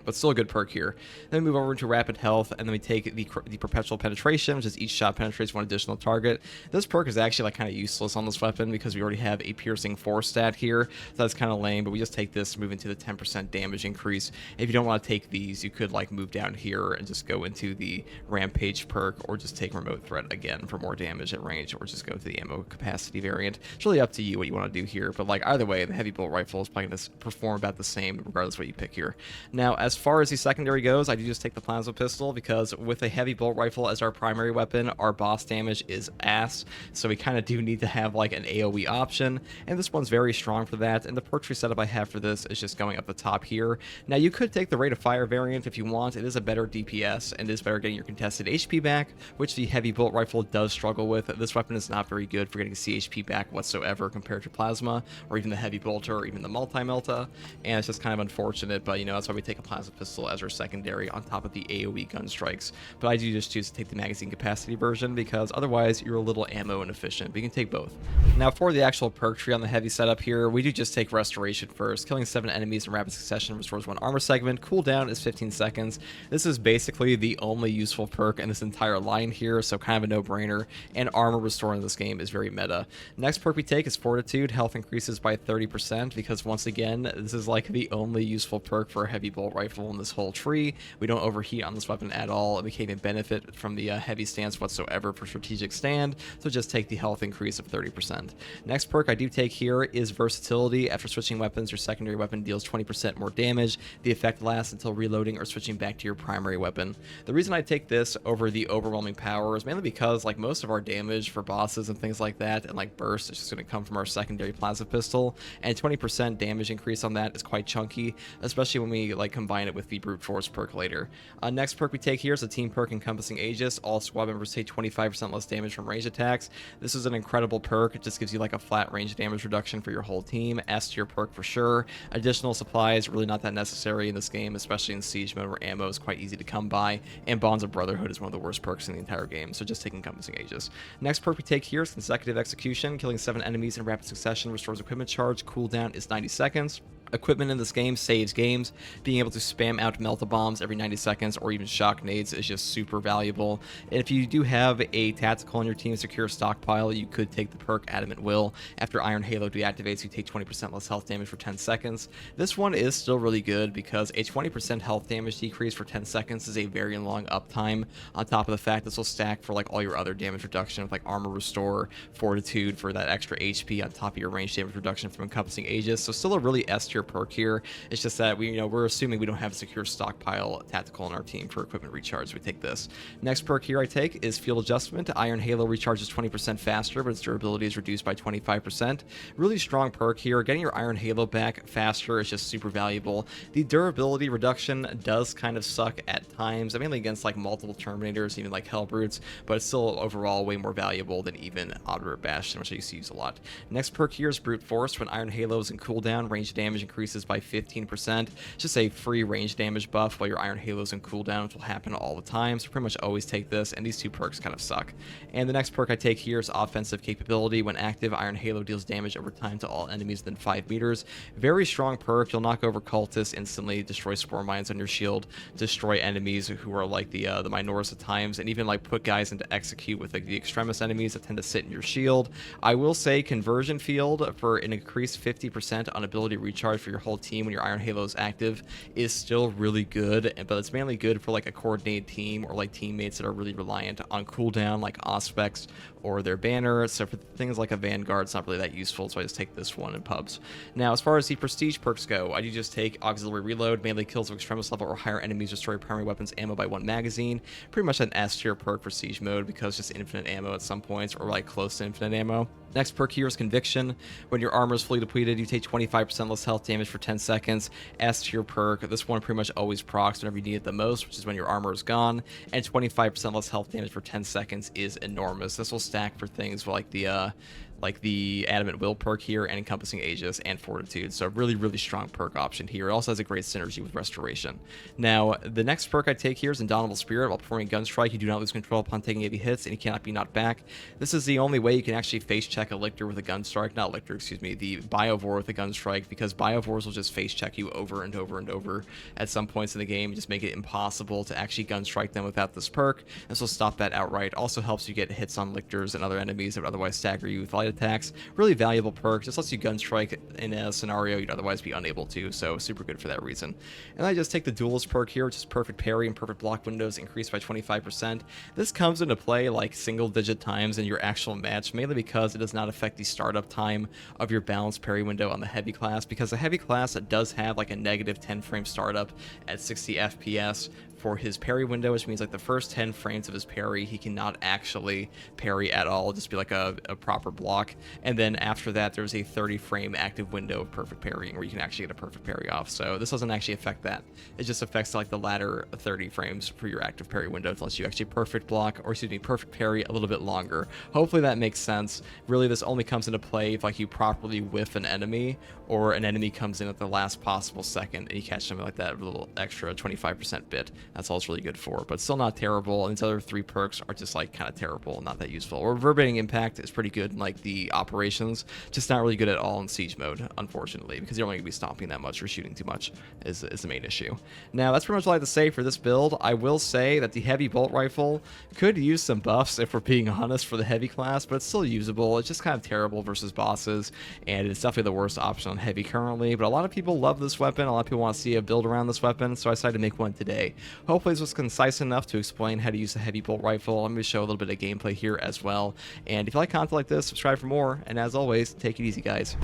But still a good perk here. Then we move over into Rapid Health, and then we take the Perpetual Penetration, which is each shot penetrates 1 additional target. This perk is actually like kind of useless on this weapon because we already have a Piercing 4 stat here, so that's kind of lame, but we just take this, move into the 10% damage increase. If you don't want to take these, you could like move down here and just go into the Rampage perk, or just take Remote Threat again for more damage at range, or just go to the ammo capacity variant. It's really up to you what you want to do here, but like either way, the Heavy Bolt Rifle is probably going to perform about the same regardless what you pick here. Now, as far as the secondary goes, I do just take the Plasma Pistol, because with a Heavy Bolt Rifle as our primary weapon, our boss damage is ass, so we kind of do need to have like an AoE option, and this one's very strong for that. And the perk tree setup I have for this is just going up the top here. Now, you could take the Rate of Fire variant if you want. It is a better DPS and is better getting your contested HP back, which the Heavy Bolt Rifle does struggle with. This weapon is not very good for getting CHP back whatsoever compared to Plasma, or even the Heavy Bolter, or even the Multi-Melta, and it's just kind of unfortunate, but you know, that's why we take a Plasma Pistol as our secondary on top of the AoE gun strikes. But I do just choose to take the magazine capacity version, because otherwise you're a little ammo inefficient, but you can take both. Now, for the actual perk tree on the heavy setup here, we do just take Restoration first. Killing 7 enemies in rapid succession restores 1 armor segment. Cooldown is 15 seconds. This is basically the only useful perk in this entire line here, so kind of a no-brainer, and armor restore in this game is very meta. Next perk we take is Fortitude. Health increases by 30%, because once again, this is like the only useful perk for a Heavy Bolt Rifle in this whole tree. We don't overheat on this weapon at all, and we can't even benefit from the heavy stance whatsoever for strategic stand, so just take the health increase of 30%. Next perk I do take here is Versatility. After switching weapons, your secondary weapon deals 20% more damage. The effect lasts until reloading or switching back to your primary weapon. The reason I take this over the Overwhelming Power is mainly because like most of our damage for bosses and things like that, and like burst, is just going to come from our secondary Plasma Pistol, and 20% damage increase on that is quite chunky, especially when we like combine it with the Brute Force perk later. Next perk we take here is a team perk, Encompassing Aegis. All squad members take 25% less damage from range attacks. This is an incredible perk. It just gives you like a flat range damage reduction for your whole team. S tier perk for sure. Additional supplies really not that necessary in this game, especially in siege mode where ammo is quite easy to come by, and Bonds of Brotherhood is one of the worst perks in the entire game, so just take Encompassing Aegis. Next perk we take here is Consecutive Execution. Killing 7 enemies in rapid succession restores equipment charge. Cooldown is 90 seconds. Equipment in this game saves games. Being able to spam out Melta bombs every 90 seconds or even shock nades is just super valuable. And if you do have a tactical on your team secure stockpile, you could take the perk Adamant Will. After Iron Halo deactivates, you take 20% less health damage for 10 seconds. This one is still really good because a 20% health damage decrease for 10 seconds is a very long uptime, on top of the fact this will stack for like all your other damage reduction with like Armor Restore, Fortitude for that extra HP on top of your range damage reduction from Encompassing Aegis. So still a really S tier perk here. It's just that we're assuming we don't have a secure stockpile tactical on our team for equipment recharge. We take this. Next perk here I take is Field Adjustment. Iron Halo recharges 20% faster, but its durability is reduced by 25%. Really strong perk here. Getting your Iron Halo back faster is just super valuable. The durability reduction does kind of suck at times, mainly against like multiple Terminators, even like Hellbrutes, but it's still overall way more valuable than even Obdurate Bastion, which I used to use a lot. Next perk here is Brute Force. When Iron Halo is in cooldown, range damage increases by 15%. It's just a free range damage buff while your Iron Halo's in cooldown, which will happen all the time. So pretty much always take this, and these two perks kind of suck. And the next perk I take here is offensive capability. When active, Iron Halo deals damage over time to all enemies within 5 meters. Very strong perk. You'll knock over cultists instantly, destroy spore mines on your shield, destroy enemies who are like the Minoras at times, and even like put guys into execute with like the extremis enemies that tend to sit in your shield. I will say conversion field for an increased 50% on ability recharge for your whole team when your Iron Halo is active is still really good, but it's mainly good for like a coordinated team or like teammates that are really reliant on cooldown, like Auspex or their banner. So for things like a Vanguard, it's not really that useful, so I just take this one in pubs. Now, as far as the prestige perks go, I do just take auxiliary reload. Melee kills of extremis level or higher enemies destroy primary weapons ammo by 1 magazine. Pretty much an S tier perk for siege mode because just infinite ammo at some points, or like close to infinite ammo. Next perk here is Conviction. When your armor is fully depleted, you take 25% less health damage for 10 seconds. S tier perk. This one pretty much always procs whenever you need it the most, which is when your armor is gone. And 25% less health damage for 10 seconds is enormous. This will stack for things like the Adamant Will perk here, and Encompassing Aegis and Fortitude. So really strong perk option here. It also has a great synergy with Restoration. Now, the next perk I take here is Indomitable Spirit. While performing Gun Strike, you do not lose control upon taking heavy hits, and you cannot be knocked back. This is the only way you can actually face check a Lictor with a Gun Strike. Not Lictor, excuse me, the Biovore with a Gun Strike, because Biovores will just face check you over and over and over at some points in the game, just make it impossible to actually Gun Strike them without this perk. This will stop that outright. Also helps you get hits on Lictors and other enemies that would otherwise stagger you with light attacks. Really valuable perk. Just lets you gun strike in a scenario you'd otherwise be unable to, so super good for that reason. And I just take the Duelist perk here, which is perfect parry and perfect block windows increased by 25%. This comes into play like single digit times in your actual match, mainly because it does not affect the startup time of your balanced parry window on the heavy class, because the heavy class does have like a negative 10 frame startup at 60 FPS for his parry window, which means like the first 10 frames of his parry he cannot actually parry at all, just be like a proper block. And then after that there's a 30 frame active window of perfect parrying where you can actually get a perfect parry off. So this doesn't actually affect that. It just affects like the latter 30 frames for your active parry window. It lets you actually perfect block, or excuse me, perfect parry a little bit longer. Hopefully that makes sense. Really, this only comes into play if like you properly whiff an enemy, or an enemy comes in at the last possible second and you catch something like that, a little extra 25% bit. That's all it's really good for, but still not terrible. And these other 3 perks are just like kind of terrible and not that useful. Or Reverberating Impact is pretty good in like the operations, just not really good at all in siege mode, unfortunately, because you're only gonna be stomping that much or shooting too much is the main issue. Now, that's pretty much all I have to say for this build. I will say that the heavy bolt rifle could use some buffs if we're being honest for the heavy class, but it's still usable. It's just kind of terrible versus bosses, and it's definitely the worst option on heavy currently, but a lot of people love this weapon. A lot of people want to see a build around this weapon, so I decided to make one today. Hopefully this was concise enough to explain how to use a heavy bolt rifle. I'm going to show a little bit of gameplay here as well, and if you like content like this, subscribe for more, and as always, take it easy, guys.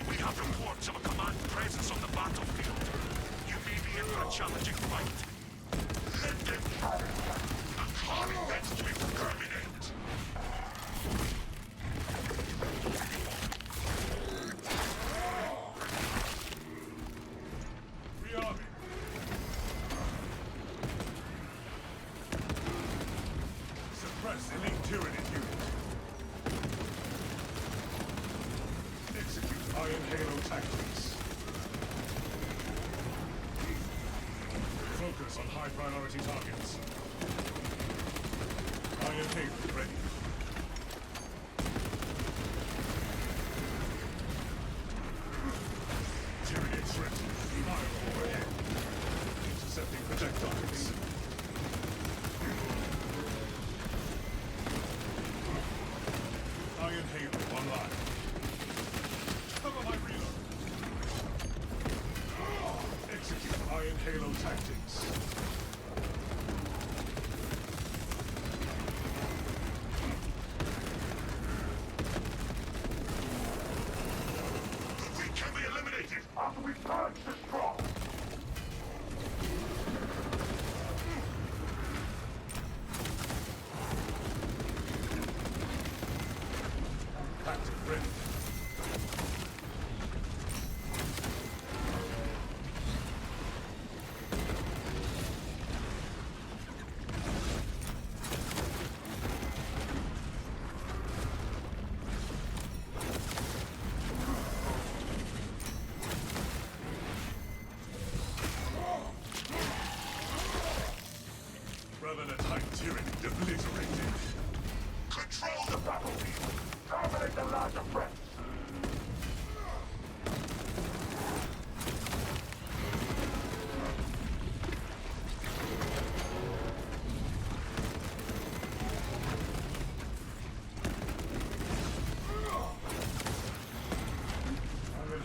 We have reports of a command presence on the battlefield. You may be in for a challenging fight. Let them go. A call events to exterminate. Rearming. Suppress elite Tyranid unit. Execute Iron Halo tactics. Focus on high priority targets. Iron Halo ready. Tyranid threat. Fire overhead. Intercepting projectiles. Iron Halo online. Cover my reload. Execute Iron Halo tactics. We can be eliminated after we purge the strong. Tactic ready.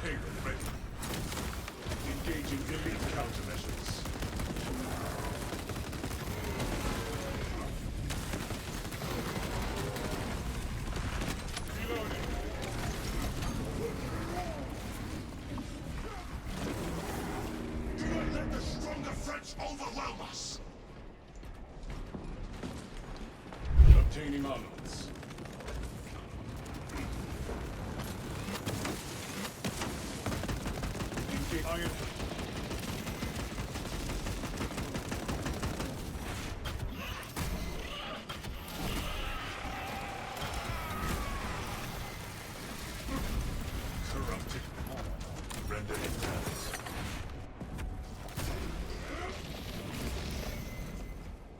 Payload ready. Engaging elite countermeasures. Reloading. Do not let the stronger French overwhelm us. Obtaining armaments. Engage iron. Corrupted. Render intact.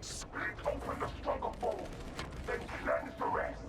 Split open the stronger foe, then cleanse the rest.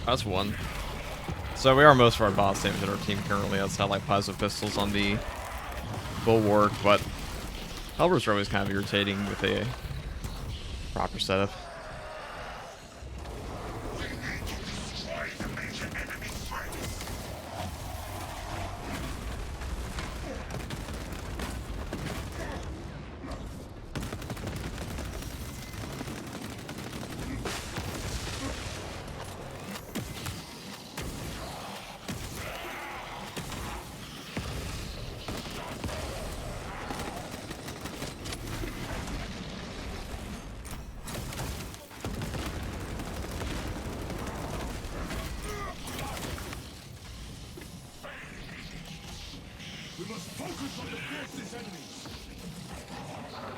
That's one. So we are most of our boss damage in our team currently. That's not like plasma pistols on the bulwark, but helpers are always kind of irritating with a proper setup. We need to destroy the major enemy threats. We must focus on the fiercest enemy.